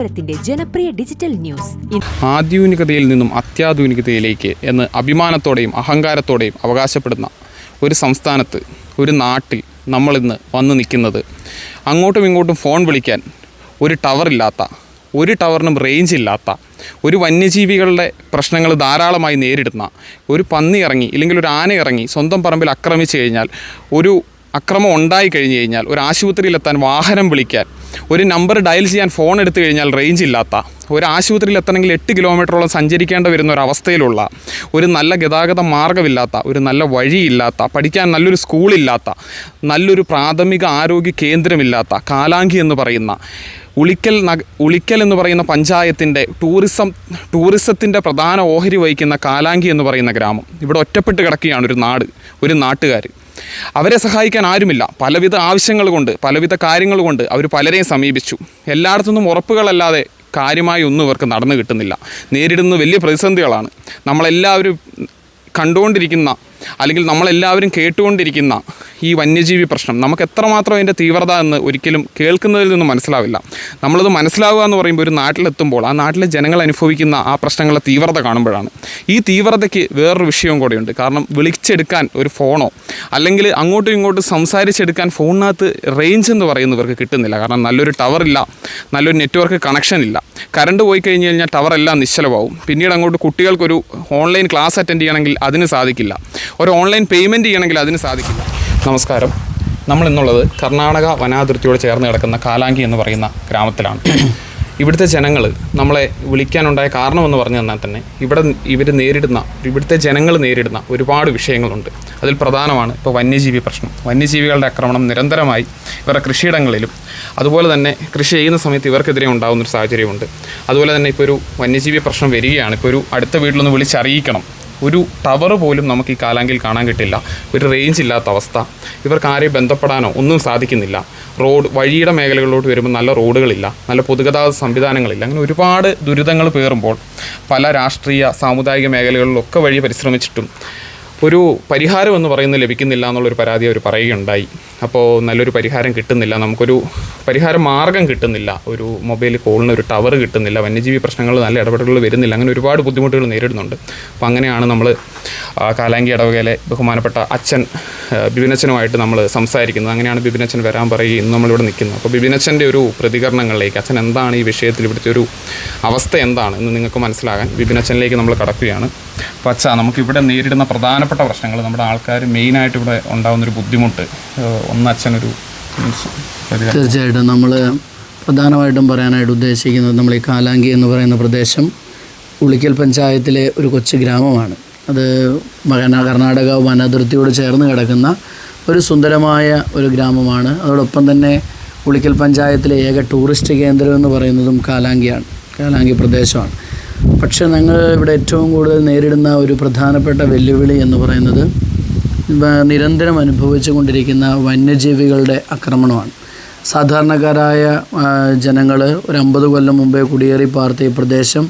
ജനപ്രിയ digital news. ആധുനികതയിൽ നിന്നും അത്യാധുനികതയിലേക്ക് എന്ന് അഭിമാനത്തോടെയും അഹങ്കാരത്തോടെയും അവകാശപ്പെടുന്ന ഒരു സംസ്ഥാനത്ത്, ഒരു നാട്ടിൽ നമ്മളിന്ന് വന്നു നിൽക്കുന്നത്, അങ്ങോട്ടും ഇങ്ങോട്ടും ഫോൺ വിളിക്കാൻ ഒരു ടവറില്ലാത്ത, ഒരു ടവറിനും റേഞ്ച് ഇല്ലാത്ത, ഒരു വന്യജീവികളുടെ പ്രശ്നങ്ങൾ ധാരാളമായി നേരിടുന്ന, ഒരു പന്നി ഇറങ്ങി ഇല്ലെങ്കിൽ ഒരു ആന ഇറങ്ങി സ്വന്തം പറമ്പിൽ ആക്രമിച്ചു കഴിഞ്ഞാൽ, ഒരു അക്രമം ഉണ്ടായി കഴിഞ്ഞ് കഴിഞ്ഞാൽ ഒരു ആശുപത്രിയിലെത്താൻ വാഹനം വിളിക്കാൻ, ഒരു നമ്പർ ഡയൽ ചെയ്യാൻ ഫോൺ എടുത്തു കഴിഞ്ഞാൽ റേഞ്ച് ഇല്ലാത്ത, ഒരു ആശുപത്രിയിൽ എത്തണമെങ്കിൽ 8 കിലോമീറ്ററോളം സഞ്ചരിക്കേണ്ടി വരുന്ന ഒരവസ്ഥയിലുള്ള, ഒരു നല്ല ഗതാഗത മാർഗ്ഗമില്ലാത്ത, ഒരു നല്ല വഴിയില്ലാത്ത, പഠിക്കാൻ നല്ലൊരു സ്കൂളില്ലാത്ത, നല്ലൊരു പ്രാഥമിക ആരോഗ്യ കേന്ദ്രമില്ലാത്ത കാലാങ്കി എന്ന് പറയുന്ന ഉളിക്കൽ എന്ന് പറയുന്ന പഞ്ചായത്തിൻ്റെ ടൂറിസത്തിൻ്റെ പ്രധാന ഓഹരി വഹിക്കുന്ന കാലാങ്കി എന്ന് പറയുന്ന ഗ്രാമം. ഇവിടെ ഒറ്റപ്പെട്ട് കിടക്കുകയാണ് ഒരു നാട്ടുകാർ. അവരെ സഹായിക്കാൻ ആരുമില്ല. പലവിധ ആവശ്യങ്ങൾ കൊണ്ട്, പലവിധ കാര്യങ്ങൾ കൊണ്ട് അവർ പലരെയും സമീപിച്ചു. എല്ലായിടത്തുനിന്നും ഉറപ്പുകളല്ലാതെ കാര്യമായി ഒന്നും ഇവർക്ക് നടന്നു കിട്ടുന്നില്ല. നേരിടുന്ന വലിയ പ്രതിസന്ധികളാണ്. നമ്മളെല്ലാവരും കണ്ടുകൊണ്ടിരിക്കുന്ന, അല്ലെങ്കിൽ നമ്മളെല്ലാവരും കേട്ടുകൊണ്ടിരിക്കുന്ന ഈ വന്യജീവി പ്രശ്നം നമുക്ക് എത്രമാത്രം അതിൻ്റെ തീവ്രത എന്ന് ഒരിക്കലും കേൾക്കുന്നതിൽ നിന്നും മനസ്സിലാവില്ല. നമ്മളത് മനസ്സിലാവുക എന്ന് പറയുമ്പോൾ ഒരു നാട്ടിലെത്തുമ്പോൾ ആ നാട്ടിലെ ജനങ്ങൾ അനുഭവിക്കുന്ന ആ പ്രശ്നങ്ങളുടെ തീവ്രത കാണുമ്പോഴാണ്. ഈ തീവ്രതയ്ക്ക് വേറൊരു വിഷയവും കൂടെയുണ്ട്. കാരണം വിളിച്ചെടുക്കാൻ ഒരു ഫോണോ അല്ലെങ്കിൽ അങ്ങോട്ടും ഇങ്ങോട്ടും സംസാരിച്ചെടുക്കാൻ ഫോണിനകത്ത് റേഞ്ച് എന്ന് പറയുന്നവർക്ക് കിട്ടുന്നില്ല. കാരണം നല്ലൊരു ടവറില്ല, നല്ലൊരു നെറ്റ്വർക്ക് കണക്ഷൻ ഇല്ല. കറണ്ട് പോയി കഴിഞ്ഞ് കഴിഞ്ഞാൽ ടവറെല്ലാം നിശ്ചലമാവും. പിന്നീട് അങ്ങോട്ട് കുട്ടികൾക്കൊരു ഓൺലൈൻ ക്ലാസ് അറ്റൻഡ് ചെയ്യണമെങ്കിൽ അതിന് സാധിക്കില്ല. ഒരു ഓൺലൈൻ പേയ്മെൻറ്റ് ചെയ്യണമെങ്കിൽ അതിന് സാധിക്കില്ല. നമസ്കാരം. നമ്മളിന്നുള്ളത് കർണാടക വനാതിർത്തിയോട് ചേർന്ന് കിടക്കുന്ന കാലാങ്കി എന്ന് പറയുന്ന ഗ്രാമത്തിലാണ്. ഇവിടുത്തെ ജനങ്ങൾ നമ്മളെ വിളിക്കാനുണ്ടായ കാരണമെന്ന് പറഞ്ഞു തന്നാൽ തന്നെ ഇവിടുത്തെ ജനങ്ങൾ നേരിടുന്ന ഒരുപാട് വിഷയങ്ങളുണ്ട്. അതിൽ പ്രധാനമാണ് ഇപ്പോൾ വന്യജീവി പ്രശ്നം. വന്യജീവികളുടെ ആക്രമണം നിരന്തരമായി ഇവരുടെ കൃഷിയിടങ്ങളിലും, അതുപോലെ തന്നെ കൃഷി ചെയ്യുന്ന സമയത്ത് ഇവർക്കെതിരെ ഉണ്ടാകുന്നൊരു സാഹചര്യമുണ്ട്. അതുപോലെ തന്നെ ഇപ്പോൾ ഒരു വന്യജീവി പ്രശ്നം വരികയാണ്. ഇപ്പോൾ ഒരു അടുത്ത വീട്ടിലൊന്ന് വിളിച്ചറിയിക്കണം. ഒരു ടവർ പോലും നമുക്ക് ഈ കാലാങ്കിൽ കാണാൻ കിട്ടില്ല. ഒരു റേഞ്ച് ഇല്ലാത്ത അവസ്ഥ. ഇവർക്ക് ആരെയും ബന്ധപ്പെടാനോ ഒന്നും സാധിക്കുന്നില്ല. വഴിയുടെ മേഖലകളിലോട്ട് വരുമ്പോൾ നല്ല റോഡുകളില്ല, നല്ല പൊതുഗതാഗത സംവിധാനങ്ങളില്ല. അങ്ങനെ ഒരുപാട് ദുരിതങ്ങൾ പേറുമ്പോൾ പല രാഷ്ട്രീയ സാമുദായിക മേഖലകളിലൊക്കെ വഴി പരിശ്രമിച്ചിട്ടും ഒരു പരിഹാരം എന്ന് പറയുന്നത് ലഭിക്കുന്നില്ല എന്നുള്ളൊരു പരാതി അവർ പറയുകയുണ്ടായി. അപ്പോൾ നല്ലൊരു പരിഹാരം കിട്ടുന്നില്ല, നമുക്കൊരു പരിഹാര മാർഗ്ഗം കിട്ടുന്നില്ല, ഒരു മൊബൈൽ കോളിന് ഒരു ടവർ കിട്ടുന്നില്ല, വന്യജീവി പ്രശ്നങ്ങൾ നല്ല ഇടപെടലുകൾ വരുന്നില്ല. അങ്ങനെ ഒരുപാട് ബുദ്ധിമുട്ടുകൾ നേരിടുന്നുണ്ട്. അപ്പോൾ അങ്ങനെയാണ് നമ്മൾ കാലാങ്കി ഇടവകയിലെ ബഹുമാനപ്പെട്ട അച്ഛൻ ബിബിനച്ചനുമായിട്ട് നമ്മൾ സംസാരിക്കുന്നത്. അങ്ങനെയാണ് ബിബിനച്ചൻ വരാൻ പറയുകയും ഇന്ന് നമ്മളിവിടെ നിൽക്കുന്നത്. അപ്പോൾ ബിബിനച്ചൻ്റെ ഒരു പ്രതികരണങ്ങളിലേക്ക്, അച്ഛൻ എന്താണ് ഈ വിഷയത്തിൽ, ഇവിടുത്തെ ഒരു അവസ്ഥ എന്താണ് എന്ന് നിങ്ങൾക്ക് മനസ്സിലാകാൻ ബിബിനച്ചനിലേക്ക് നമ്മൾ കടക്കുകയാണ്. അപ്പോൾ അച്ഛാ, നമുക്കിവിടെ നേരിടുന്ന പ്രധാനപ്പെട്ട പ്രശ്നങ്ങൾ, നമ്മുടെ ആൾക്കാർ മെയിനായിട്ട് ഇവിടെ ഉണ്ടാകുന്നൊരു ബുദ്ധിമുട്ട് ഒന്ന് അച്ഛനൊരു. തീർച്ചയായിട്ടും നമ്മൾ പ്രധാനമായിട്ടും പറയാനായിട്ട് ഉദ്ദേശിക്കുന്നത്, നമ്മൾ ഈ കാലാങ്കി എന്ന് പറയുന്ന പ്രദേശം ഉളിക്കൽ പഞ്ചായത്തിലെ ഒരു കൊച്ചു ഗ്രാമമാണ്. അത് കർണാടക വനാതിർത്തിയോട് ചേർന്ന് കിടക്കുന്ന ഒരു സുന്ദരമായ ഒരു ഗ്രാമമാണ്. അതോടൊപ്പം തന്നെ ഉളിക്കൽ പഞ്ചായത്തിലെ ഏക ടൂറിസ്റ്റ് കേന്ദ്രം എന്ന് പറയുന്നതും കാലാങ്കി പ്രദേശമാണ്. പക്ഷേ ഞങ്ങൾ ഇവിടെ ഏറ്റവും കൂടുതൽ നേരിടുന്ന ഒരു പ്രധാനപ്പെട്ട വെല്ലുവിളി എന്ന് പറയുന്നത് നിരന്തരം അനുഭവിച്ചു കൊണ്ടിരിക്കുന്ന വന്യജീവികളുടെ ആക്രമണമാണ്. സാധാരണക്കാരായ ജനങ്ങൾ ഒരു 50 കൊല്ലം മുമ്പേ കുടിയേറി പാർത്ത ഈ പ്രദേശം,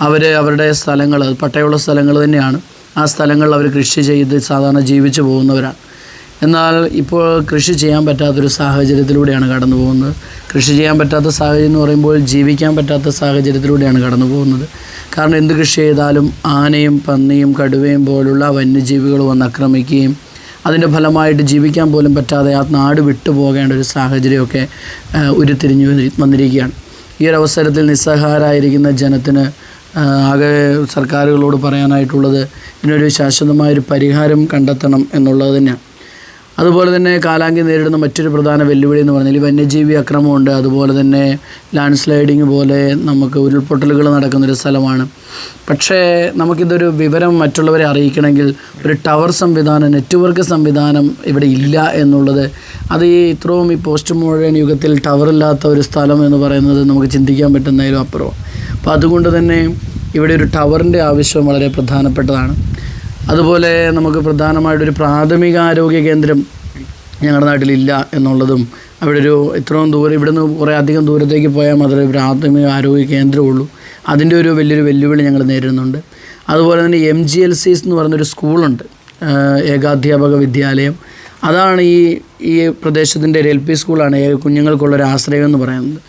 അവരുടെ സ്ഥലങ്ങൾ പട്ടയുള്ള സ്ഥലങ്ങൾ തന്നെയാണ്. ആ സ്ഥലങ്ങളിൽ അവർ കൃഷി ചെയ്ത് സാധാരണ ജീവിച്ചു പോകുന്നവരാണ്. എന്നാൽ ഇപ്പോൾ കൃഷി ചെയ്യാൻ പറ്റാത്തൊരു സാഹചര്യത്തിലൂടെയാണ് കടന്നു പോകുന്നത്. കൃഷി ചെയ്യാൻ പറ്റാത്ത സാഹചര്യം എന്ന് പറയുമ്പോൾ ജീവിക്കാൻ പറ്റാത്ത സാഹചര്യത്തിലൂടെയാണ് കടന്നു പോകുന്നത്. കാരണം എന്ത് കൃഷി ചെയ്താലും ആനയും പന്നിയും കടുവയും പോലുള്ള വന്യജീവികൾ വന്ന് ആക്രമിക്കുകയും അതിൻ്റെ ഫലമായിട്ട് ജീവിക്കാൻ പോലും പറ്റാതെ ആ നാട് വിട്ടു പോകേണ്ട ഒരു സാഹചര്യമൊക്കെ ഉരുത്തിരിഞ്ഞു വന്നിരിക്കുകയാണ്. ഈ ഒരു അവസരത്തിൽ നിസ്സഹായരായിരിക്കുന്ന ജനത്തിന് ആകെ സർക്കാരുകളോട് പറയാനായിട്ടുള്ളത് ഇതിനൊരു ശാശ്വതമായൊരു പരിഹാരം കണ്ടെത്തണം എന്നുള്ളത് തന്നെയാണ്. അതുപോലെ തന്നെ കാലാങ്കി നേരിടുന്ന മറ്റൊരു പ്രധാന വെല്ലുവിളി എന്ന് പറഞ്ഞാൽ ഈ വന്യജീവി ആക്രമണമുണ്ട്. അതുപോലെ തന്നെ ലാൻഡ് സ്ലൈഡിങ് പോലെ നമുക്ക് ഉരുൾപൊട്ടലുകൾ നടക്കുന്നൊരു സ്ഥലമാണ്. പക്ഷേ നമുക്കിതൊരു വിവരം മറ്റുള്ളവരെ അറിയിക്കണമെങ്കിൽ ഒരു ടവർ സംവിധാനം, നെറ്റ്വർക്ക് സംവിധാനം ഇവിടെ ഇല്ല എന്നുള്ളത്, അത് ഇത്രയും ഈ പോസ്റ്റ് മോഡേൺ യുഗത്തിൽ ടവറില്ലാത്ത ഒരു സ്ഥലം എന്ന് പറയുന്നത് നമുക്ക് ചിന്തിക്കാൻ പറ്റുന്നതിലും അപ്പുറമാണ്. അപ്പോൾ അതുകൊണ്ട് തന്നെ ഇവിടെ ഒരു ടവറിൻ്റെ ആവശ്യം വളരെ പ്രധാനപ്പെട്ടതാണ്. അതുപോലെ നമുക്ക് പ്രധാനമായിട്ടൊരു പ്രാഥമിക ആരോഗ്യ കേന്ദ്രം ഞങ്ങളുടെ നാട്ടിലില്ല എന്നുള്ളതും, അവിടെ ഇത്രയും ദൂരം, ഇവിടെ നിന്ന് കുറേ അധികം ദൂരത്തേക്ക് പോയാൽ മാത്രമേ പ്രാഥമിക ആരോഗ്യ കേന്ദ്രമുള്ളൂ. അതിൻ്റെ ഒരു വലിയൊരു വെല്ലുവിളി ഞങ്ങൾ നേരിടുന്നുണ്ട്. അതുപോലെ തന്നെ MGLCs എന്ന് പറയുന്നൊരു സ്കൂളുണ്ട്, ഏകാധ്യാപക വിദ്യാലയം. അതാണ് ഈ പ്രദേശത്തിൻ്റെ ഒരു LP സ്കൂളാണ് കുഞ്ഞുങ്ങൾക്കുള്ളൊരു ആശ്രയം എന്ന് പറയുന്നത്.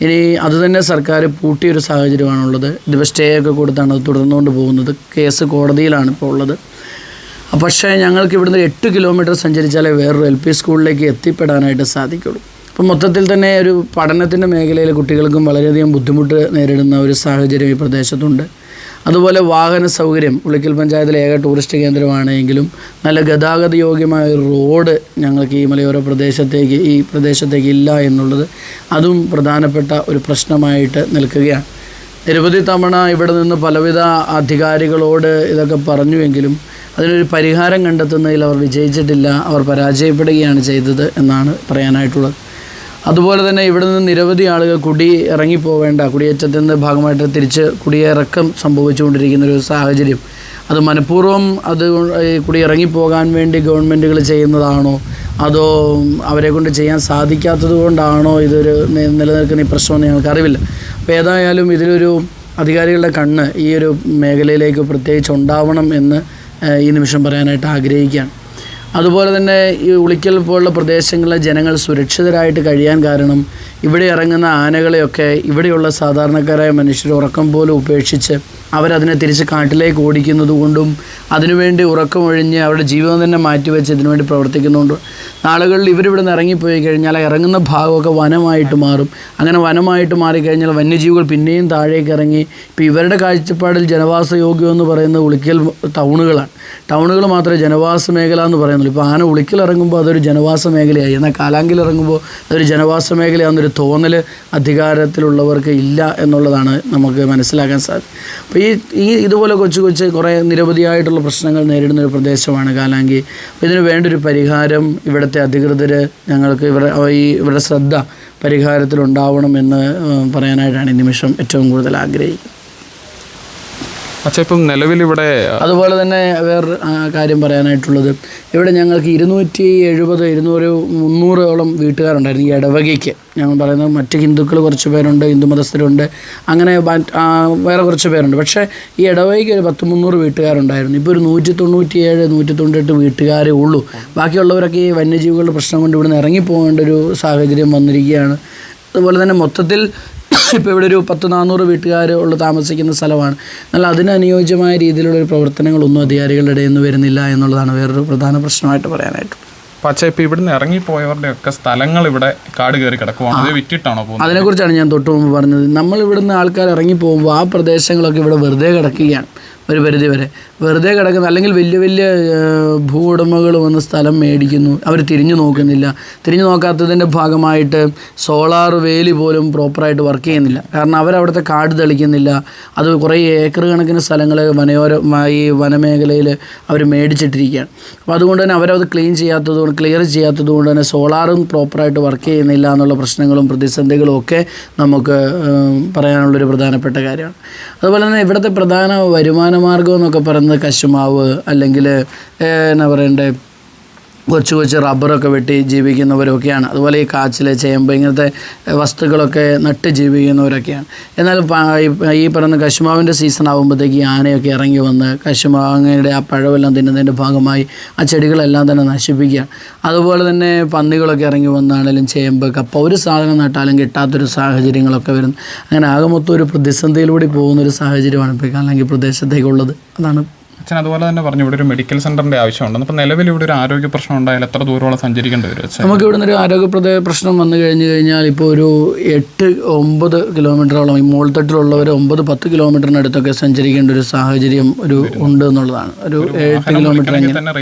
ഇനി അതുതന്നെ സർക്കാർ പൂട്ടിയൊരു സാഹചര്യമാണുള്ളത്. ഇതിപ്പോൾ സ്റ്റേ ഒക്കെ കൊടുത്താണ് അത് തുടർന്നുകൊണ്ട് പോകുന്നത്. കേസ് കോടതിയിലാണ് ഇപ്പോൾ ഉള്ളത്. പക്ഷേ ഞങ്ങൾക്ക് ഇവിടുന്ന് 8 കിലോമീറ്റർ സഞ്ചരിച്ചാലേ വേറൊരു LP സ്കൂളിലേക്ക് എത്തിപ്പെടാനായിട്ട് സാധിക്കുള്ളൂ. അപ്പം മൊത്തത്തിൽ തന്നെ ഒരു പഠനത്തിൻ്റെ മേഖലയിൽ കുട്ടികൾക്കും വളരെയധികം ബുദ്ധിമുട്ട് നേരിടുന്ന ഒരു സാഹചര്യം ഈ പ്രദേശത്തുണ്ട്. അതുപോലെ വാഹന സൗകര്യം ഉളിക്കൽ പഞ്ചായത്തിലെ ഏക ടൂറിസ്റ്റ് കേന്ദ്രമാണെങ്കിലും നല്ല ഗതാഗത യോഗ്യമായ ഒരു റോഡ് ഞങ്ങൾക്ക് ഈ മലയോര പ്രദേശത്തേക്ക് ഇല്ല എന്നുള്ളത് അതും പ്രധാനപ്പെട്ട ഒരു പ്രശ്നമായിട്ട് നിൽക്കുകയാണ്. നിരവധി തവണ ഇവിടെ നിന്ന് പലവിധ അധികാരികളോട് ഇതൊക്കെ പറഞ്ഞുവെങ്കിലും അതിനൊരു പരിഹാരം കണ്ടെത്തുന്നതിൽ അവർ വിജയിച്ചിട്ടില്ല. അവർ പരാജയപ്പെടുകയാണ് ചെയ്തത് എന്നാണ് പറയാനായിട്ടുള്ളത്. അതുപോലെ തന്നെ ഇവിടെ നിന്ന് നിരവധി ആളുകൾ കുടിയേറ്റത്തിൻ്റെ ഭാഗമായിട്ട് തിരിച്ച് കുടിയിറക്കം സംഭവിച്ചുകൊണ്ടിരിക്കുന്നൊരു സാഹചര്യം. അത് മനഃപൂർവ്വം കുടിയിറങ്ങിപ്പോകാൻ വേണ്ടി ഗവൺമെൻറ്റുകൾ ചെയ്യുന്നതാണോ അതോ അവരെ കൊണ്ട് ചെയ്യാൻ സാധിക്കാത്തത് കൊണ്ടാണോ ഇതൊരു നിലനിൽക്കുന്ന ഈ പ്രശ്നമെന്ന് ഞങ്ങൾക്കറിയില്ല. അപ്പോൾ ഏതായാലും ഇതിലൊരു അധികാരികളുടെ കണ്ണ് ഈ ഒരു മേഖലയിലേക്ക് പ്രത്യേകിച്ച് ഉണ്ടാവണം എന്ന് ഈ നിമിഷം പറയാനായിട്ട് ആഗ്രഹിക്കുകയാണ്. അതുപോലെ തന്നെ ഈ ഉളിക്കൽ പോലുള്ള പ്രദേശങ്ങളിലെ ജനങ്ങൾ സുരക്ഷിതരായിട്ട് കഴിയാൻ കാരണം ഇവിടെ ഇറങ്ങുന്ന ആനകളെയൊക്കെ ഇവിടെയുള്ള സാധാരണക്കാരായ മനുഷ്യർ ഉറക്കം പോലും ഉപേക്ഷിച്ച് അവരതിനെ തിരിച്ച് കാട്ടിലേക്ക് ഓടിക്കുന്നത് കൊണ്ടും അതിനുവേണ്ടി ഉറക്കമൊഴിഞ്ഞ് അവരുടെ ജീവിതം തന്നെ മാറ്റിവെച്ച് ഇതിനുവേണ്ടി പ്രവർത്തിക്കുന്നുണ്ട്. നാളുകളിൽ ഇവരിവിടെ നിന്ന് ഇറങ്ങിപ്പോയി കഴിഞ്ഞാൽ ഇറങ്ങുന്ന ഭാഗമൊക്കെ വനമായിട്ട് മാറും. അങ്ങനെ വനമായിട്ട് മാറിക്കഴിഞ്ഞാൽ വന്യജീവികൾ പിന്നെയും താഴേക്ക് ഇറങ്ങി ഇപ്പോൾ ഇവരുടെ കാഴ്ചപ്പാടിൽ ജനവാസ യോഗ്യം എന്ന് പറയുന്നത് ഉളിക്കൽ ടൗണുകൾ മാത്രമേ ജനവാസ മേഖല എന്ന് പറയുന്നുള്ളൂ. ഇപ്പോൾ ആന ഉളിക്കൽ ഇറങ്ങുമ്പോൾ അതൊരു ജനവാസ മേഖലയായി, എന്നാൽ കാലാങ്കിൽ ഇറങ്ങുമ്പോൾ അതൊരു ജനവാസ മേഖലയാണെന്നൊരു തോന്നൽ അധികാരത്തിലുള്ളവർക്ക് ഇല്ല എന്നുള്ളതാണ് നമുക്ക് മനസ്സിലാക്കാൻ സാധിക്കും. അപ്പോൾ ഇതുപോലെ കൊച്ചു കുറേ നിരവധിയായിട്ടുള്ള പ്രശ്നങ്ങൾ നേരിടുന്നൊരു പ്രദേശമാണ് കാലാങ്കി. അപ്പോൾ ഇതിന് വേണ്ടൊരു പരിഹാരം ഇവിടുത്തെ അധികൃതർ ഞങ്ങൾക്ക് ഇവരുടെ ശ്രദ്ധ പരിഹാരത്തിലുണ്ടാവണമെന്ന് പറയാനായിട്ടാണ് ഈ നിമിഷം ഏറ്റവും കൂടുതൽ ആഗ്രഹിക്കുന്നത്. പക്ഷേ ഇപ്പം നിലവിലിവിടെ അതുപോലെ തന്നെ വേറൊരു കാര്യം പറയാനായിട്ടുള്ളത്, ഇവിടെ ഞങ്ങൾക്ക് 270-300ഓളം വീട്ടുകാരുണ്ടായിരുന്നു ഈ ഇടവകയ്ക്ക്. ഞങ്ങൾ പറയുന്നത് മറ്റ് ഹിന്ദുക്കൾ കുറച്ച് പേരുണ്ട്, ഹിന്ദു മതസ്ഥരുണ്ട്, അങ്ങനെ വേറെ കുറച്ച് പേരുണ്ട്. പക്ഷേ ഈ ഇടവകയ്ക്ക് ഒരു 10-300 വീട്ടുകാരുണ്ടായിരുന്നു. ഇപ്പോൾ ഒരു 197-198 വീട്ടുകാരേ ഉള്ളൂ. ബാക്കിയുള്ളവരൊക്കെ ഈ വന്യജീവികളുടെ പ്രശ്നം കൊണ്ട് ഇവിടുന്ന് ഇറങ്ങിപ്പോകേണ്ട ഒരു സാഹചര്യം വന്നിരിക്കുകയാണ്. അതുപോലെ തന്നെ മൊത്തത്തിൽ ഇപ്പോൾ ഇവിടെ ഒരു 100-400 വീട്ടുകാർ താമസിക്കുന്ന സ്ഥലമാണ്. എന്നാൽ അതിന് അനുയോജ്യമായ രീതിയിലുള്ളൊരു പ്രവർത്തനങ്ങളൊന്നും അധികാരികളുടെ ഇടയിൽ നിന്ന് വരുന്നില്ല എന്നുള്ളതാണ് വേറൊരു പ്രധാന പ്രശ്നമായിട്ട് പറയാനായിട്ട്. പക്ഷേ ഇപ്പോൾ ഇവിടുന്ന് ഇറങ്ങിപ്പോയവരുടെ ഒക്കെ സ്ഥലങ്ങൾ ഇവിടെ കാട് കയറി കിടക്കുവാണ്, അത് വിറ്റിട്ടാണോ പോകുന്നത്? അതിനെക്കുറിച്ചാണ് ഞാൻ തൊട്ട് മുമ്പ് പറഞ്ഞത്. നമ്മൾ ഇവിടുന്ന് ആൾക്കാർ ഇറങ്ങിപ്പോകുമ്പോൾ ആ പ്രദേശങ്ങളൊക്കെ ഇവിടെ വെറുതെ കിടക്കുകയാണ്. ഒരു പരിധി വരെ വെറുതെ കിടക്കുന്ന, അല്ലെങ്കിൽ വലിയ വലിയ ഭൂ ഉടമകൾ വന്ന് സ്ഥലം മേടിക്കുന്നു, അവർ തിരിഞ്ഞു നോക്കുന്നില്ല. തിരിഞ്ഞു നോക്കാത്തതിൻ്റെ ഭാഗമായിട്ട് സോളാർ വേലി പോലും പ്രോപ്പറായിട്ട് വർക്ക് ചെയ്യുന്നില്ല. കാരണം അവരവിടുത്തെ കാട് തെളിക്കുന്നില്ല. അത് കുറേ ഏക്കർ കണക്കിന് സ്ഥലങ്ങൾ ഈ വനമേഖലയിൽ അവർ മേടിച്ചിട്ടിരിക്കുകയാണ്. അപ്പോൾ അതുകൊണ്ട് തന്നെ അവരത് ക്ലിയർ ചെയ്യാത്തത് കൊണ്ട് തന്നെ സോളാറും പ്രോപ്പറായിട്ട് വർക്ക് ചെയ്യുന്നില്ല എന്നുള്ള പ്രശ്നങ്ങളും പ്രതിസന്ധികളും ഒക്കെ നമുക്ക് പറയാനുള്ളൊരു പ്രധാനപ്പെട്ട കാര്യമാണ്. അതുപോലെ തന്നെ ഇവിടുത്തെ പ്രധാന വരുമാന മാർഗം എന്നൊക്കെ പറയുന്നത് കശുമാവ്, അല്ലെങ്കിൽ എന്നാ പറയണ്ടേ, കൊച്ചു റബ്ബറൊക്കെ വെട്ടി ജീവിക്കുന്നവരൊക്കെയാണ്. അതുപോലെ ഈ കാച്ചിൽ, ചേമ്പ് ഇങ്ങനത്തെ വസ്തുക്കളൊക്കെ നട്ട് ജീവിക്കുന്നവരൊക്കെയാണ്. എന്നാൽ ഈ പറയുന്ന കശുമാവിൻ്റെ സീസൺ ആകുമ്പോഴത്തേക്ക് ആനയൊക്കെ ഇറങ്ങി വന്ന് കശുമാങ്ങയുടെ ആ പഴമെല്ലാം തിന്നുന്നതിൻ്റെ ഭാഗമായി ആ ചെടികളെല്ലാം തന്നെ നശിപ്പിക്കുകയാണ്. അതുപോലെ തന്നെ പന്നികളൊക്കെ ഇറങ്ങി വന്നാണെങ്കിലും ചേമ്പ്, കപ്പ ഒരു സാധനം നട്ടാലും കിട്ടാത്തൊരു സാഹചര്യങ്ങളൊക്കെ വരുന്നു. അങ്ങനെ ആകെ മൊത്തം ഒരു പ്രതിസന്ധിയിലൂടെ പോകുന്നൊരു സാഹചര്യമാണ് ഇപ്പോൾ അല്ലെങ്കിൽ പ്രദേശത്തേക്കുള്ളത്. അതാണ് അച്ഛൻ അതുപോലെ തന്നെ പറഞ്ഞു ഇവിടെ ഒരു മെഡിക്കൽ സെൻ്ററിൻ്റെ ആവശ്യമുണ്ട്. അപ്പോൾ നിലവിൽ ഇവിടെ ഒരു ആരോഗ്യ പ്രശ്നം ഉണ്ടായാൽ എത്ര ദൂരമോളം സഞ്ചരിക്കേണ്ടി വരും? നമുക്ക് ഇവിടെ നിന്നൊരു ആരോഗ്യ പ്രശ്നം വന്നു കഴിഞ്ഞാൽ ഇപ്പോൾ ഒരു 8-9 കിലോമീറ്ററോളം ഈ മോൾത്തട്ടിലുള്ളവർ 9-10 കിലോമീറ്ററിനടുത്തൊക്കെ സഞ്ചരിക്കേണ്ട ഒരു സാഹചര്യം ഉണ്ട് എന്നുള്ളതാണ്. ഒരു 8 കിലോമീറ്റർ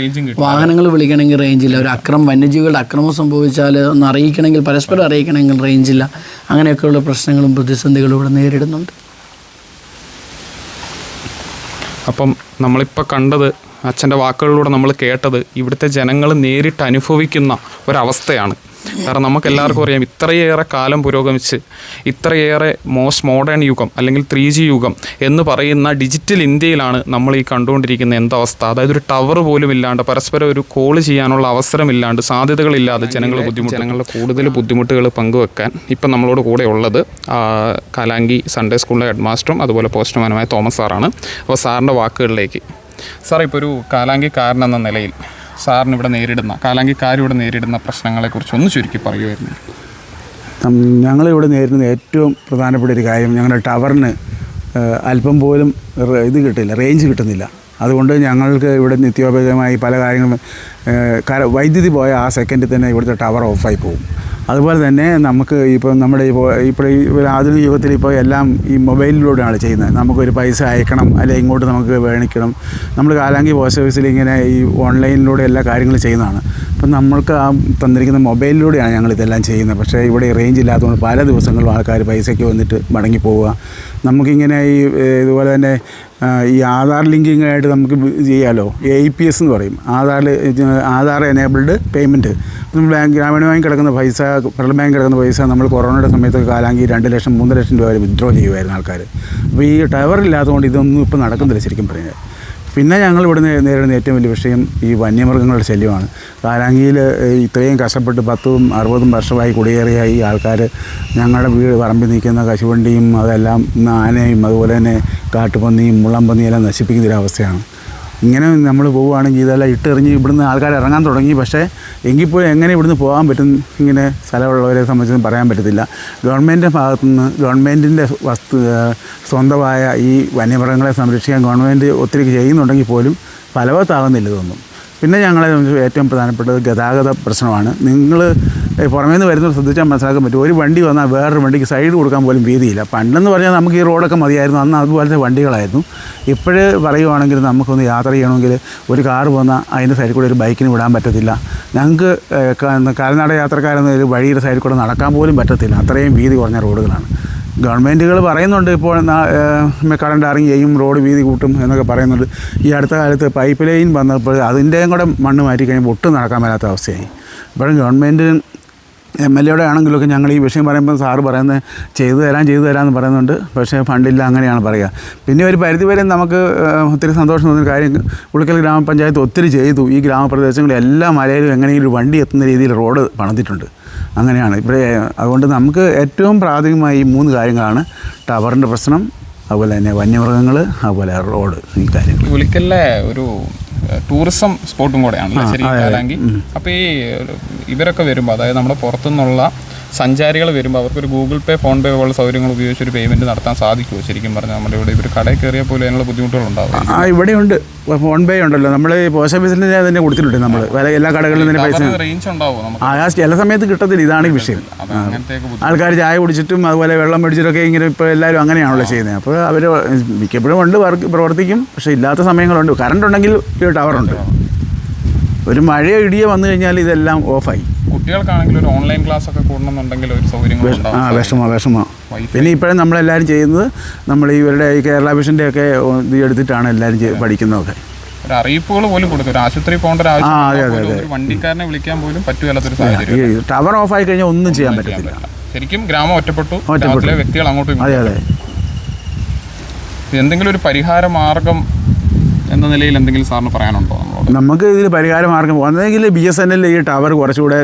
വാഹനങ്ങൾ വിളിക്കണമെങ്കിൽ റേഞ്ചില്ല. ഒരു വന്യജീവികളുടെ അക്രമം സംഭവിച്ചാൽ ഒന്ന് അറിയിക്കണമെങ്കിൽ, പരസ്പരം അറിയിക്കണമെങ്കിൽ റേഞ്ചില്ല. അങ്ങനെയൊക്കെയുള്ള പ്രശ്നങ്ങളും പ്രതിസന്ധികളും ഇവിടെ നേരിടുന്നുണ്ട്. അപ്പം നമ്മളിപ്പോൾ കണ്ടത്, അച്ഛൻ്റെ വാക്കുകളിലൂടെ നമ്മൾ കേട്ടത് ഇവിടുത്തെ ജനങ്ങൾ നേരിട്ട് അനുഭവിക്കുന്ന ഒരവസ്ഥയാണ്. കാരണം നമുക്കെല്ലാവർക്കും അറിയാം, ഇത്രയേറെ കാലം പുരോഗമിച്ച് ഇത്രയേറെ മോഡേൺ യുഗം അല്ലെങ്കിൽ 3G യുഗം എന്ന് പറയുന്ന ഡിജിറ്റൽ ഇന്ത്യയിലാണ് നമ്മൾ ഈ കണ്ടുകൊണ്ടിരിക്കുന്ന എന്തവസ്ഥ. അതായത് ഒരു ടവർ പോലും ഇല്ലാണ്ട്, പരസ്പരം ഒരു കോൾ ചെയ്യാനുള്ള അവസരമില്ലാണ്ട്, സാധ്യതകളില്ലാതെ ജനങ്ങളുടെ കൂടുതൽ ബുദ്ധിമുട്ടുകൾ പങ്കുവെക്കാൻ ഇപ്പം നമ്മളോട് കൂടെ ഉള്ളത് കാലാങ്കി സൺഡേ സ്കൂളിലെ ഹെഡ് മാസ്റ്ററും അതുപോലെ പോസ്റ്റ്മാനുമായ തോമസ് സാറാണ്. അപ്പോൾ സാറിൻ്റെ വാക്കുകളിലേക്ക്. സാർ, ഇപ്പോൾ ഒരു കാലാങ്കിക്കാരൻ എന്ന നിലയിൽ കാലാങ്കിക്കാരിവിടെ നേരിടുന്ന പ്രശ്നങ്ങളെക്കുറിച്ച് ഒന്ന് ചുരുക്കി പറയുമായിരുന്നു. ഞങ്ങളിവിടെ നേരിടുന്ന ഏറ്റവും പ്രധാനപ്പെട്ട ഒരു കാര്യം ഞങ്ങളുടെ ടവറിന് അല്പം പോലും ഇത് കിട്ടില്ല, റേഞ്ച് കിട്ടുന്നില്ല. അതുകൊണ്ട് ഞങ്ങൾക്ക് ഇവിടെ നിത്യോപയോഗമായി പല കാര്യങ്ങളും വൈദ്യുതി പോയ ആ സെക്കൻഡിൽ തന്നെ ഇവിടുത്തെ ടവർ ഓഫായി പോകും. അതുപോലെ തന്നെ നമുക്ക് ഇപ്പോൾ നമ്മുടെ ഇപ്പോൾ ഈ ആധുനിക യുഗത്തിൽ ഇപ്പോൾ എല്ലാം ഈ മൊബൈലിലൂടെയാണ് ചെയ്യുന്നത്. നമുക്കൊരു പൈസ അയക്കണം അല്ലെങ്കിൽ ഇങ്ങോട്ട് നമുക്ക് മേടിക്കണം. നമ്മൾ കാലാങ്കി പോസ്റ്റ് ഓഫീസിൽ ഇങ്ങനെ ഈ ഓൺലൈനിലൂടെ എല്ലാ കാര്യങ്ങളും ചെയ്യുന്നതാണ്. അപ്പം നമ്മൾക്ക് ആ തന്നിരിക്കുന്ന മൊബൈലിലൂടെയാണ് ഞങ്ങൾ ഇതെല്ലാം ചെയ്യുന്നത്. പക്ഷേ ഇവിടെ റേഞ്ച് ഇല്ലാത്തതുകൊണ്ട് പല ദിവസങ്ങളും ആൾക്കാർ പൈസയ്ക്ക് വന്നിട്ട് മടങ്ങി പോവുക. നമുക്കിങ്ങനെ ഈ ഇതുപോലെ തന്നെ ഈ ആധാർ ലിങ്കിങ് ആയിട്ട് നമുക്ക് ചെയ്യാമല്ലോ. APS എന്ന് പറയും, ആധാർ എനേബിൾഡ് പേയ്മെൻറ്റ്. ഗ്രാമീണ ബാങ്ക് കിടക്കുന്ന പൈസ, ഫെഡറൽ ബാങ്ക് കിടക്കുന്ന പൈസ നമ്മൾ കൊറോണയുടെ സമയത്ത് കാലാങ്കി 2 ലക്ഷം 3 ലക്ഷം രൂപ വരെ വിത്ഡ്രോ ചെയ്യുമായിരുന്നു ആൾക്കാർ. അപ്പോൾ ഈ ടവർ ഇല്ലാത്തതുകൊണ്ട് ഇതൊന്നും ഇപ്പോൾ നടക്കുന്നില്ല ശരിക്കും പറഞ്ഞാൽ. പിന്നെ ഞങ്ങൾ ഇവിടെ നേരിടുന്ന ഏറ്റവും വലിയ വിഷയം ഈ വന്യമൃഗങ്ങളുടെ ശല്യമാണ്. കാലാങ്കിയിൽ ഇത്രയും കഷ്ടപ്പെട്ട് 10ഉം 60ഉം വർഷമായി കുടിയേറിയ ഈ ആൾക്കാർ ഞങ്ങളുടെ വീട് പറമ്പിൽ നിൽക്കുന്ന കശുവണ്ടിയും അതെല്ലാം ആനയും അതുപോലെ തന്നെ കാട്ടുപന്നിയും മുള്ളംപന്നിയെല്ലാം നശിപ്പിക്കുന്നൊരവസ്ഥയാണ്. ഇങ്ങനെ നമ്മൾ പോവുകയാണെങ്കിൽ ഇതെല്ലാം ഇട്ടെറിഞ്ഞ് ഇവിടുന്ന് ആൾക്കാർ ഇറങ്ങാൻ തുടങ്ങി. പക്ഷേ എങ്കിൽ പോലും എങ്ങനെ ഇവിടുന്ന് പോകാൻ പറ്റും ഇങ്ങനെ സ്ഥലമുള്ളവരെ സംബന്ധിച്ചൊന്നും പറയാൻ പറ്റത്തില്ല. ഗവൺമെൻറ്റിൻ്റെ ഭാഗത്തുനിന്ന് ഗവൺമെൻറ്റിൻ്റെ സ്വന്തമായ ഈ വന്യമൃഗങ്ങളെ സംരക്ഷിക്കാൻ ഗവൺമെൻറ് ഒത്തിരി ചെയ്യുന്നുണ്ടെങ്കിൽ പോലും ഫലവത്താകുന്നില്ല ഇതൊന്നും. പിന്നെ ഞങ്ങളെ ഏറ്റവും പ്രധാനപ്പെട്ടത് ഗതാഗത പ്രശ്നമാണ്. നിങ്ങൾ പുറമേ നിന്ന് വരുന്നത് ശ്രദ്ധിച്ചാൽ മനസ്സിലാക്കാൻ പറ്റും. ഒരു വണ്ടി വന്നാൽ വേറൊരു വണ്ടിക്ക് സൈഡ് കൊടുക്കാൻ പോലും വീതിയില്ല. പണ്ടെന്ന് പറഞ്ഞാൽ നമുക്ക് ഈ റോഡൊക്കെ മതിയായിരുന്നു, അന്ന് അതുപോലത്തെ വണ്ടികളായിരുന്നു. ഇപ്പോഴ് പറയുവാണെങ്കിൽ നമുക്കൊന്ന് യാത്ര ചെയ്യണമെങ്കിൽ ഒരു കാറ് പോന്നാൽ അതിൻ്റെ സൈഡിൽ കൂടെ ഒരു ബൈക്കിന് വിടാൻ പറ്റത്തില്ല. ഞങ്ങൾക്ക് കാൽനട യാത്രക്കാരെന്ന വഴിയുടെ സൈഡിൽ കൂടെ നടക്കാൻ പോലും പറ്റത്തില്ല. അത്രയും വീതി കുറഞ്ഞ റോഡുകളാണ്. ഗവൺമെൻറ്റുകൾ പറയുന്നുണ്ട് ഇപ്പോൾ കറണ്ട് ഇറങ്ങി ചെയ്യും, റോഡ് വീതി കൂട്ടും എന്നൊക്കെ പറയുന്നുണ്ട്. ഈ അടുത്ത കാലത്ത് പൈപ്പ് ലൈൻ വന്നപ്പോൾ അതിൻ്റെയും കൂടെ മണ്ണ് മാറ്റി കഴിയുമ്പോൾ ഒട്ടും നടക്കാൻ മേലാത്ത അവസ്ഥയായി. ഇപ്പോഴും ഗവൺമെൻറ് MLA ആണെങ്കിലൊക്കെ ഞങ്ങൾ ഈ വിഷയം പറയുമ്പോൾ സാറ് പറയുന്നത് ചെയ്തു തരാമെന്ന് പറയുന്നുണ്ട്. പക്ഷേ ഫണ്ടില്ല, അങ്ങനെയാണ് പറയുക. പിന്നെ ഒരു പരിധിവരെ നമുക്ക് ഒത്തിരി സന്തോഷം തോന്നുന്ന കാര്യം, ഉളിക്കൽ ഗ്രാമപഞ്ചായത്ത് ഒത്തിരി ചെയ്തു. ഈ ഗ്രാമപ്രദേശങ്ങളിൽ എല്ലാ മലയിലും എങ്ങനെയെങ്കിലും ഒരു വണ്ടി എത്തുന്ന രീതിയിൽ റോഡ് പണിതിട്ടുണ്ട്. അങ്ങനെയാണ് ഇവിടെ. അതുകൊണ്ട് നമുക്ക് ഏറ്റവും പ്രാഥമികമായി ഈ 3 കാര്യങ്ങളാണ്: ടവറിൻ്റെ പ്രശ്നം, അതുപോലെ തന്നെ വന്യമൃഗങ്ങൾ, അതുപോലെ റോഡ്. ഈ കാര്യങ്ങൾ ഉളിക്കലിലെ ഒരു ടൂറിസം സ്പോട്ടും കൂടെയാണല്ലോ ശരിക്കും. അപ്പോൾ ഈ ഇവരൊക്കെ വരുമ്പോൾ, അതായത് നമ്മുടെ പുറത്തുനിന്നുള്ള സഞ്ചാരികൾ വരുമ്പോൾ അവർക്കൊരു ഗൂഗിൾ പേ, ഫോൺ പേ പോലുള്ള സൗകര്യങ്ങൾ ഉപയോഗിച്ചൊരു പേയ്മെൻറ്റ് നടത്താൻ സാധിക്കുമോ ശരിക്കും പറഞ്ഞാൽ? നമ്മുടെ ഇവിടെ ഇവർ കടയിൽ കയറിയാൽ പോലും അതിനുള്ള ബുദ്ധിമുട്ടുകളുണ്ടാവും. ഇവിടെയുണ്ട്, ഫോൺ പേ ഉണ്ടല്ലോ. നമ്മൾ പോസ്റ്റ് ഓഫീസിൻ്റെ തന്നെ കൊടുത്തിട്ടുണ്ട്. നമ്മൾ എല്ലാ കടകളിലും തന്നെ പൈസ റേഞ്ച് ഉണ്ടാവും. ചില സമയത്ത് കിട്ടത്തില്ല. ഇതാണ് ഈ വിഷയം. ആൾക്കാർ ചായ കുടിച്ചിട്ടും അതുപോലെ വെള്ളം മേടിച്ചിട്ടൊക്കെ ഇങ്ങനെ ഇപ്പോൾ എല്ലാവരും അങ്ങനെയാണല്ലോ ചെയ്യുന്നത്. അപ്പോൾ അവർ മിക്കപ്പോഴും ഉണ്ട്, പ്രവർത്തിക്കും. പക്ഷേ ഇല്ലാത്ത സമയങ്ങളുണ്ട്. കറണ്ട് ഉണ്ടെങ്കിൽ ടവറുണ്ട്. ഒരു മഴയോ ഇടിയോ വന്നു കഴിഞ്ഞാൽ ഇതെല്ലാം ഓഫായി. കുട്ടികൾക്കാണെങ്കിൽ ഒരു ഓൺലൈൻ ക്ലാസ് ഒക്കെ കൂടണമെന്നുണ്ടെങ്കിൽ ഒരു സൗകര്യങ്ങൾ വിഷമോ. പിന്നെ ഇപ്പോഴും നമ്മളെല്ലാവരും ചെയ്യുന്നത് നമ്മൾ ഇവരുടെ ഈ കേരള വിഷൻ്റെ ഒക്കെ ഇത് എടുത്തിട്ടാണ് എല്ലാവരും പഠിക്കുന്നതൊക്കെ. ഒരു അറിയിപ്പുകൾ പോലും കൊടുക്കും. ഒരു ആശുപത്രി പോകേണ്ട ഒരു ആവശ്യം, ഒരു വണ്ടിക്കാരനെ വിളിക്കാൻ പോലും പറ്റുകയില്ലാത്തൊരു സാഹചര്യം. ടവർ ഓഫായി കഴിഞ്ഞാൽ ഒന്നും ചെയ്യാൻ പറ്റത്തില്ല. ശരിക്കും ഗ്രാമം ഒറ്റപ്പെട്ടു. വ്യക്തികൾ അങ്ങോട്ടും എന്തെങ്കിലും ഒരു പരിഹാര മാർഗം എന്ന നിലയിൽ എന്തെങ്കിലും സാറിന് പറയാനുണ്ടോ? നമുക്ക് ഇതിൽ പരിഹാര മാർഗം ഒന്നെങ്കിൽ BSNL ഈ ടവർ കുറച്ചുകൂടെ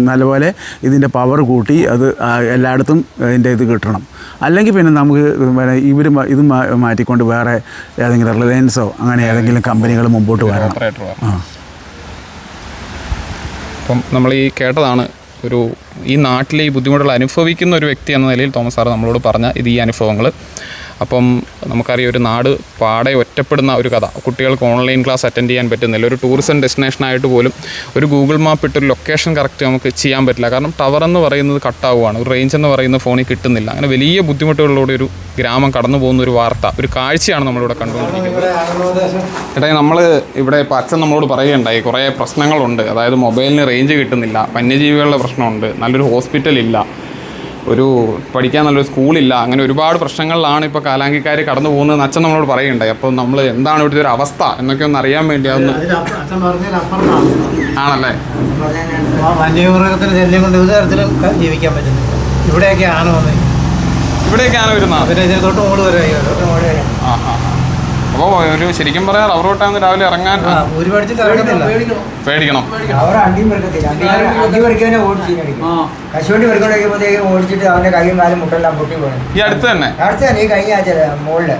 നല്ലപോലെ ഇതിൻ്റെ പവർ കൂട്ടി അത് എല്ലായിടത്തും ഇതിൻ്റെ ഇത് കിട്ടണം. അല്ലെങ്കിൽ പിന്നെ നമുക്ക് ഇത് മാറ്റിക്കൊണ്ട് വേറെ ഏതെങ്കിലും റിലയൻസോ അങ്ങനെ ഏതെങ്കിലും കമ്പനികൾ മുമ്പോട്ട് വരണം. അപ്പം നമ്മൾ ഈ കേട്ടതാണ് ഈ നാട്ടിലെ ഈ ബുദ്ധിമുട്ടുകൾ അനുഭവിക്കുന്ന ഒരു വ്യക്തി എന്ന നിലയിൽ തോമസ് സാറ് നമ്മളോട് പറഞ്ഞ ഈ അനുഭവങ്ങൾ. അപ്പം നമുക്കറിയാം, ഒരു നാട് പാടെ ഒറ്റപ്പെടുന്ന ഒരു കഥ. കുട്ടികൾക്ക് ഓൺലൈൻ ക്ലാസ് അറ്റൻഡ് ചെയ്യാൻ പറ്റുന്നില്ല. ഒരു ടൂറിസം ഡെസ്റ്റിനേഷനായിട്ട് പോലും ഒരു ഗൂഗിൾ മാപ്പ് ഇട്ടൊരു ലൊക്കേഷൻ കറക്റ്റ് നമുക്ക് ചെയ്യാൻ പറ്റില്ല. കാരണം ടവർ എന്ന് പറയുന്നത് കട്ടാവുകയാണ്, ഒരു റേഞ്ച് എന്ന് പറയുന്നത് ഫോണിൽ കിട്ടുന്നില്ല. അങ്ങനെ വലിയ ബുദ്ധിമുട്ടുകളിലൂടെ ഒരു ഗ്രാമം കടന്നു പോകുന്ന ഒരു വാർത്ത, ഒരു കാഴ്ചയാണ് നമ്മളിവിടെ കണ്ടുകൊണ്ടിരിക്കുന്നത്. ചേട്ടാ, നമ്മൾ ഇവിടെ ഇപ്പോൾ അച്ഛൻ നമ്മളോട് പറയുകയുണ്ടായി കുറേ പ്രശ്നങ്ങളുണ്ട്. അതായത് മൊബൈലിന് റേഞ്ച് കിട്ടുന്നില്ല, വന്യജീവികളുടെ പ്രശ്നമുണ്ട്, നല്ലൊരു ഹോസ്പിറ്റലില്ല, ഒരു പഠിക്കാൻ നല്ലൊരു സ്കൂളില്ല, അങ്ങനെ ഒരുപാട് പ്രശ്നങ്ങളിലാണ് ഇപ്പോൾ കാലാങ്കിക്കാർ കടന്നു പോകുന്നതെന്ന് അച്ഛൻ നമ്മളോട് പറയുകയുണ്ടായി. അപ്പോൾ നമ്മൾ എന്താണ് ഇവിടുത്തെ ഒരു അവസ്ഥ എന്നൊക്കെ ഒന്ന് അറിയാൻ വേണ്ടി ആണല്ലേ? വന്യമൃഗത്തിന് ശല്യം കൊണ്ട് ഒരു തരത്തിലും ജീവിക്കാൻ പറ്റുന്നില്ല. ഇവിടെയൊക്കെ ആന വരുന്നത് തൊട്ട് മോള് വരെ. അപ്പോൾ ഒരു ശരിക്കും പറയാം റബ്ബർ വെട്ടാന്ന് രാവിലെ ഇറങ്ങാൻ പേടിക്കണം. കശുവണ്ടി പെറുക്കൊണ്ടിരിക്കുമ്പോഴത്തേക്കും ഓടിച്ചിട്ട് അവന്റെ കൈയും കാലും മുട്ടെല്ലാം പൊട്ടി പോയി. ഈ അടുത്ത് തന്നെ ഈ കഴിഞ്ഞ ആഴ്ച മുകളില്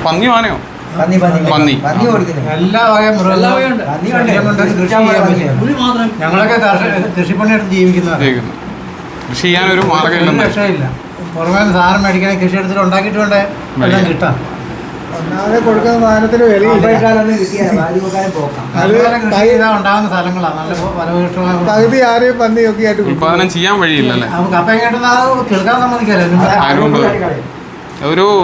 പന്നിയോ ആനയോ? പന്നി പന്നി. പന്നി ഓടിക്കുന്നത് എല്ലാ വക മൃഗങ്ങളും ശല്യം കൊണ്ട് കൃഷി ചെയ്യാൻ പറ്റില്ല. ഞങ്ങളൊക്കെ കൃഷിപ്പണിയെടുത്ത് ജീവിക്കുന്നതാണ്. കൃഷി ചെയ്യാനൊരു മാർഗ്ഗമില്ലെന്ന്. രക്ഷയില്ല. പുറമേ സാധനം മേടിക്കണേ കൃഷി എടുത്തിട്ട് ഉണ്ടാക്കിയിട്ട് വേണ്ടേ എല്ലാം കിട്ടാം. ഒന്നാമത് കൊടുക്കുന്ന സാധനത്തിന് വിലയില്ല. കൃഷി ചെയ്താൽ ഉണ്ടാകുന്ന സ്ഥലങ്ങളാണ് നല്ല ഫലഭൂഷ്ടമായ. പകുതി ആരെയും പന്നിയൊക്കെ ആയിട്ട് ഉൽപാദനം ചെയ്യാൻ വഴിയില്ലല്ലേ? നമുക്ക് കപ്പ കേട്ടുന്നത് കേൾക്കാൻ സമ്മതിക്കാമല്ലോ.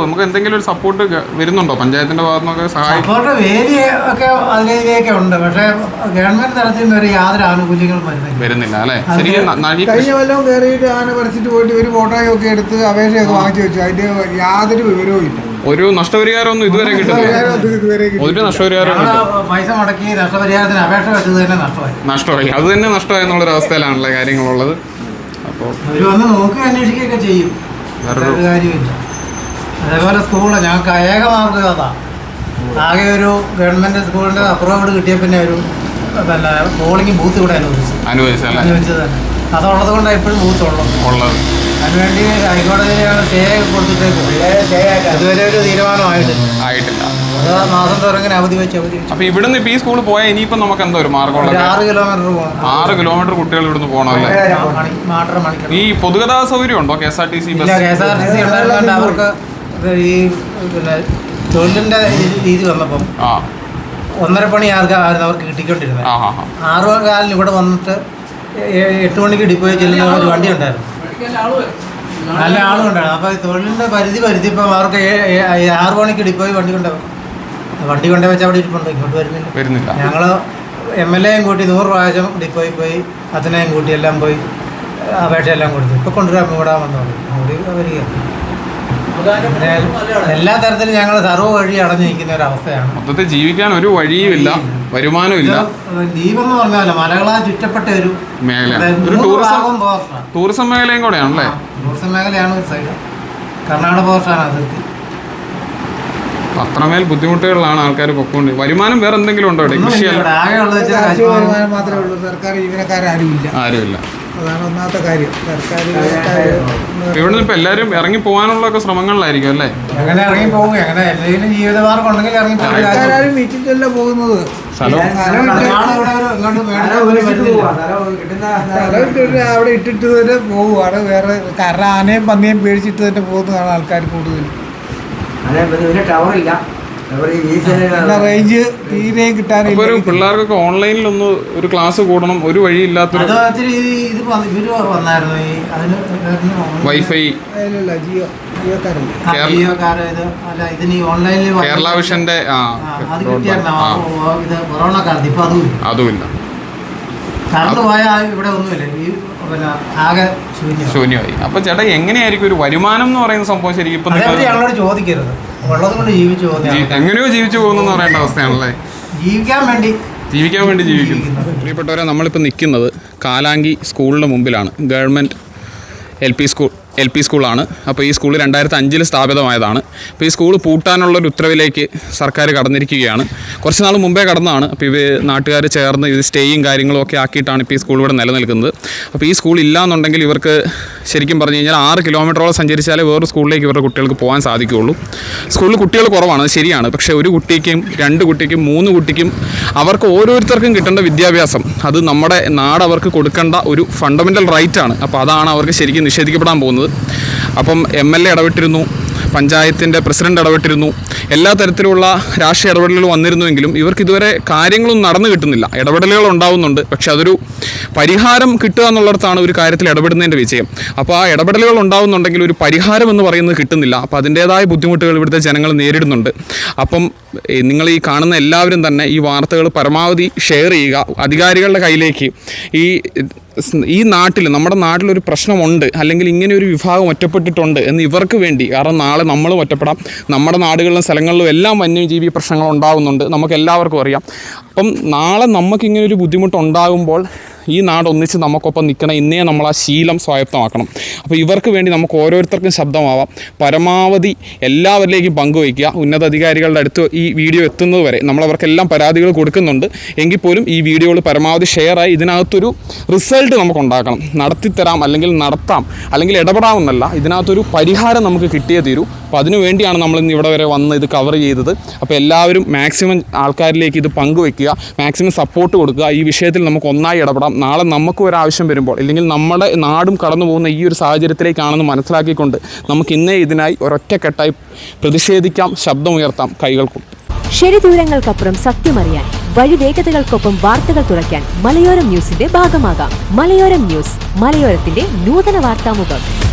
നമുക്ക് എന്തെങ്കിലും ഒരു സപ്പോർട്ട് വരുന്നുണ്ടോ പഞ്ചായത്തിന്റെ ഭാഗത്തുനിന്നൊക്കെ സഹായം? സപ്പോർട്ട് വേലി ഒക്കെ അതിലേക്ക് ഉണ്ട്. പക്ഷേ ഗവൺമെന്റ് തലത്തിൽ നിന്ന് ഒരു യാതൊരു ആനുകൂല്യങ്ങളും വരുന്നില്ല അല്ലേ? ശരിക്കും കഴിഞ്ഞ കൊല്ലം കയറിയിട്ട് ആന പറിച്ചിട്ട് പോയിട്ട് ഒരു ഫോട്ടോയും ഒക്കെ എടുത്ത് അപേക്ഷയൊക്കെ വാങ്ങിച്ചു വെച്ചു. അതിന്റെ യാതൊരു വിവരവും ഇല്ല. ഒരു നഷ്ടപരിഹാരം ഒന്നും ഇതുവരെ കിട്ടുന്നില്ല. ഒരു നഷ്ടപരിഹാരം പൈസ മുടക്കി നഷ്ടപരിഹാരത്തിന് അപേക്ഷ വെച്ചത് തന്നെ നഷ്ടമായി. അത് തന്നെ നഷ്ടമായി എന്നുള്ളൊരവസ്ഥയിലാണല്ലോ കാര്യങ്ങളുള്ളത്. അപ്പോൾ അവർ വന്ന് നോക്കി അന്വേഷിക്കുകയൊക്കെ ചെയ്യും. വേറൊരു കാര്യമില്ല. അതേപോലെ സ്കൂള് ഞങ്ങൾക്ക് ഏക മാർക്ക് അതാ. ആകെ ഒരു ഗവൺമെൻറ് സ്കൂളിൻ്റെ അപ്രൂവ്ഡ് കിട്ടിയ പിന്നെ ഒരു പിന്നെ പോളിംഗ് ബൂത്ത് ഇവിടെ അനുവദിച്ചത് തന്നെ. അതുള്ളത് കൊണ്ടാണ് എപ്പോഴും ബൂത്ത് ഉള്ളത്. അതിനുവേണ്ടി ഹൈക്കോടതിയിലാണ് സ്റ്റേ കൊടുത്തിട്ടേക്കും. ഇതുവരെ ഒരു തീരുമാനമായിട്ടില്ല. അത് മാസം തുടങ്ങി അവധി വെച്ച്. അപ്പോൾ ഇവിടുന്ന് ഇപ്പോൾ ഈ സ്കൂളിൽ പോയാൽ ഇനിയിപ്പോൾ നമുക്ക് എന്താ ഒരു മാർഗമുള്ളത്? 6 കിലോമീറ്റർ പോകണം. 6 കിലോമീറ്റർ കുട്ടികൾ ഇവിടുന്ന് പോകണമല്ലേ? ഈ പൊതുഗതാഗത സൗകര്യം ഉണ്ടോ? KSRTC bus? KSRTC ഉണ്ടായിരുന്നുകൊണ്ട് അവർക്ക് ഈ പിന്നെ തൊഴിലിൻ്റെ രീതി വന്നപ്പം 1:30 മണി ആയിരുന്നു അവർക്ക് കിട്ടിക്കൊണ്ടിരുന്നത്. 6:15 ഇവിടെ വന്നിട്ട് 8 മണിക്ക് ഡിപ്പോയിൽ ചെല്ലുന്ന ഒരു വണ്ടി ഉണ്ടായിരുന്നു. നല്ല ആളും ഉണ്ടായിരുന്നു. അപ്പോൾ തൊഴിലിൻ്റെ പരിധിപ്പം അവർക്ക് 6 മണിക്ക് ഡിപ്പോയിൽ വണ്ടി കൊണ്ടു വെച്ച് അവിടെ ഇരിപ്പുണ്ട്. ഇങ്ങോട്ട് വരുന്നില്ല. ഞങ്ങൾ MLAയും കൂട്ടി 100 പ്രാവശ്യം ഡിപ്പോയിൽ പോയി, അച്ഛനെയും കൂട്ടി എല്ലാം പോയി അപേക്ഷയെല്ലാം കൊടുത്തു. ഇപ്പോൾ കൊണ്ടുവരാൻ വിടാമെന്ന് വരിക. എല്ലാ തരത്തിലും ഞങ്ങൾ സർവ്വ വഴി അടഞ്ഞു നിൽക്കുന്ന ഒരു അവസ്ഥയാണ്. മൊത്തത്തിൽ ജീവിക്കാൻ ഒരു വഴിയുമില്ല, വരുമാനവും ഇല്ല. ദ്വീപെന്ന് പറഞ്ഞാൽ മലകളാൽ ചുറ്റപ്പെട്ട ഒരു മേഖലയാണ്. ഒരു ടൂറിസം മേഖലയും കൂടെയാണല്ലേ? ടൂറിസം മേഖലയാണ് ഒരു സൈഡ്. കർണാടക പോർഷാണ് അതിർത്തി. അത്രമേൽ ബുദ്ധിമുട്ടുകളിലാണ് ആൾക്കാർ പൊക്കോണ്ട്. വരുമാനം വേറെ എന്തെങ്കിലും ഉണ്ടോ? കൃഷി ആകെ ഉള്ളത് വരുമാനം മാത്രമേ ഉള്ളൂ. സർക്കാർ ജീവനക്കാരുമില്ല. അതാണ് ഒന്നാമത്തെ കാര്യം. സർക്കാർ ഇവിടെ നിന്ന് ഇപ്പൊ എല്ലാവരും ഇറങ്ങി പോകാനുള്ള ശ്രമങ്ങളിലായിരിക്കും അല്ലേ? എങ്ങനെ ഇറങ്ങി പോകും? എങ്ങനെ എന്തെങ്കിലും ജീവിതമാർഗം ഉണ്ടെങ്കിൽ ഇറങ്ങി ആരും വീട്ടിലല്ല പോകുന്നത്. അവിടെ ഇട്ടിട്ട് തന്നെ പോവുകയാണ്. വേറെ കാരണം ആനയും പന്നിയും പേടിച്ചിട്ട് തന്നെ പോകുന്നതാണ് ആൾക്കാർ കൂടുതൽ. ടവറില്ല, റേഞ്ച് തീരെയും കിട്ടാനില്ല. ഒരു പിള്ളേർക്കൊക്കെ ഓൺലൈനിൽ ഒന്ന് ഒരു ക്ലാസ് കൂടണം, ഒരു വഴിയില്ലാത്തൊരു വൈഫൈ കേരള വിഷന്റെ അതുമില്ല. ശൂന്യമായി. അപ്പൊ ചേട്ടാ എങ്ങനെയായിരിക്കും ഒരു വരുമാനം എന്ന് പറയുന്ന സംഭവം? ശരിക്കും ഇപ്പൊ ഞങ്ങളോട് ചോദിക്കരുത്. ഉള്ളത് കൊണ്ട് ജീവിച്ചു പോകുന്നത്, എങ്ങനെയോ ജീവിച്ചു പോകുന്നു പറയേണ്ട അവസ്ഥയാണല്ലേ? ജീവിക്കാൻ വേണ്ടി ജീവിക്കുന്നു. പ്രിയപ്പെട്ടവരെ, നമ്മളിപ്പോൾ നിൽക്കുന്നത് കാലാങ്കി സ്കൂളിൻ്റെ മുമ്പിലാണ്. ഗവൺമെൻറ് LP സ്കൂളാണ്. അപ്പോൾ ഈ സ്കൂൾ 2005 സ്ഥാപിതമായതാണ്. അപ്പോൾ ഈ സ്കൂൾ പൂട്ടാനുള്ളൊരു ഉത്തരവിലേക്ക് സർക്കാർ കടന്നിരിക്കുകയാണ്. കുറച്ച് നാൾ മുമ്പേ കടന്നതാണ്. അപ്പോൾ ഇവർ നാട്ടുകാർ ചേർന്ന് ഇത് സ്റ്റേയും കാര്യങ്ങളും ഒക്കെ ആക്കിയിട്ടാണ് ഇപ്പോൾ ഈ സ്കൂൾ ഇവിടെ നിലനിൽക്കുന്നത്. അപ്പോൾ ഈ സ്കൂൾ ഇല്ലയെന്നുണ്ടെങ്കിൽ ഇവർക്ക് ശരിക്കും പറഞ്ഞു കഴിഞ്ഞാൽ 6 കിലോമീറ്ററോളം സഞ്ചരിച്ചാലേ വേറൊരു സ്കൂളിലേക്ക് ഇവരുടെ കുട്ടികൾക്ക് പോകാൻ സാധിക്കുകയുള്ളൂ. സ്കൂളിൽ കുട്ടികൾ കുറവാണ്, അത് ശരിയാണ്. പക്ഷേ ഒരു കുട്ടിക്കും 2 കുട്ടിക്കും 3 കുട്ടിക്കും അവർക്ക് ഓരോരുത്തർക്കും കിട്ടേണ്ട വിദ്യാഭ്യാസം, അത് നമ്മുടെ നാട് അവർക്ക് കൊടുക്കേണ്ട ഒരു ഫണ്ടമെൻ്റൽ റൈറ്റാണ്. അപ്പോൾ അതാണ് അവർക്ക് ശരിക്കും നിഷേധിക്കപ്പെടാൻ പോകുന്നത്. അപ്പം MLA ഇടപെട്ടിരുന്നു, പഞ്ചായത്തിൻ്റെ പ്രസിഡന്റ് ഇടപെട്ടിരുന്നു, എല്ലാ തരത്തിലുള്ള രാഷ്ട്രീയ ഇടപെടലുകൾ വന്നിരുന്നുവെങ്കിലും ഇവർക്ക് ഇതുവരെ കാര്യങ്ങളൊന്നും നടന്നു കിട്ടുന്നില്ല. ഇടപെടലുകൾ ഉണ്ടാവുന്നുണ്ട്, പക്ഷെ അതൊരു പരിഹാരം കിട്ടുക എന്നുള്ളിടത്താണ് ഒരു കാര്യത്തിൽ ഇടപെടുന്നതിൻ്റെ വിജയം. അപ്പോൾ ആ ഇടപെടലുകൾ ഉണ്ടാവുന്നുണ്ടെങ്കിൽ ഒരു പരിഹാരം എന്ന് പറയുന്നത് കിട്ടുന്നില്ല. അപ്പോൾ അതിൻ്റേതായ ബുദ്ധിമുട്ടുകൾ ഇവിടുത്തെ ജനങ്ങൾ നേരിടുന്നുണ്ട്. അപ്പം നിങ്ങൾ ഈ കാണുന്ന എല്ലാവരും തന്നെ ഈ വാർത്തകൾ പരമാവധി ഷെയർ ചെയ്യുക. അധികാരികളുടെ കയ്യിലേക്ക് ഈ നാട്ടിൽ, നമ്മുടെ നാട്ടിലൊരു പ്രശ്നമുണ്ട്, അല്ലെങ്കിൽ ഇങ്ങനെ ഒരു വിഭാഗം ഒറ്റപ്പെട്ടിട്ടുണ്ട് എന്ന് ഇവർക്ക് വേണ്ടി. കാരണം നാളെ നമ്മളും ഒറ്റപ്പെടാം. നമ്മുടെ നാടുകളിലും സ്ഥലങ്ങളിലും എല്ലാം വന്യജീവി പ്രശ്നങ്ങൾ ഉണ്ടാകുന്നുണ്ട്, നമുക്ക് എല്ലാവർക്കും അറിയാം. അപ്പം നാളെ നമുക്കിങ്ങനൊരു ബുദ്ധിമുട്ടുണ്ടാകുമ്പോൾ ഈ നാട് ഒന്നിച്ച് നമുക്കൊപ്പം നിൽക്കണം. ഇന്നേ നമ്മൾ ആ ശീലം സ്വായത്തമാക്കണം. അപ്പോൾ ഇവർക്ക് വേണ്ടി നമുക്ക് ഓരോരുത്തർക്കും ശബ്ദമാവാം. പരമാവധി എല്ലാവരിലേക്കും പങ്കുവയ്ക്കുക. ഉന്നത അധികാരികളുടെ അടുത്ത് ഈ വീഡിയോ എത്തുന്നത് വരെ നമ്മളവർക്കെല്ലാം പരാതികൾ കൊടുക്കുന്നുണ്ട്. എങ്കിൽ പോലും ഈ വീഡിയോകൾ പരമാവധി ഷെയറായി ഇതിനകത്തൊരു റിസൾട്ട് നമുക്കുണ്ടാക്കണം. നടത്തിത്തരാം, അല്ലെങ്കിൽ നടത്താം, അല്ലെങ്കിൽ ഇടപെടാമെന്നല്ല, ഇതിനകത്തൊരു പരിഹാരം നമുക്ക് കിട്ടിയേ തീരൂ. അപ്പോൾ അതിനു വേണ്ടിയാണ് നമ്മളിന്ന് ഇവിടെ വരെ വന്ന് ഇത് കവർ ചെയ്തത്. അപ്പോൾ എല്ലാവരും മാക്സിമം ആൾക്കാരിലേക്ക് ഇത് പങ്കുവയ്ക്കുക, മാക്സിമം സപ്പോർട്ട് കൊടുക്കുക. ഈ വിഷയത്തിൽ നമുക്ക് ഒന്നായി ഇടപെടാം. നാളെ നമുക്ക് ഒരാവശ്യം വരുമ്പോൾ, അല്ലെങ്കിൽ നമ്മുടെ നാടും കടന്നു പോകുന്ന ഈ ഒരു സാഹചര്യത്തിലേക്കാണെന്ന് മനസ്സിലാക്കിക്കൊണ്ട് നമുക്ക് ഇന്നേ ഇതിനായി ഒരൊറ്റക്കെട്ടായി പ്രതിഷേധിക്കാം, ശബ്ദമുയർത്താം, കൈകൾ കൂട്ടും. ശരിദൂരങ്ങൾക്കപ്പുറം സത്യമറിയാൻ, വഴിവേഗതകൾക്കൊപ്പം വാർത്തകൾ തുറയ്ക്കാൻ മലയോരം ന്യൂസിന്റെ ഭാഗമാകാം. മലയോരം ന്യൂസ്, മലയോരത്തിന്റെ നൂതന വാർത്താമുഖം.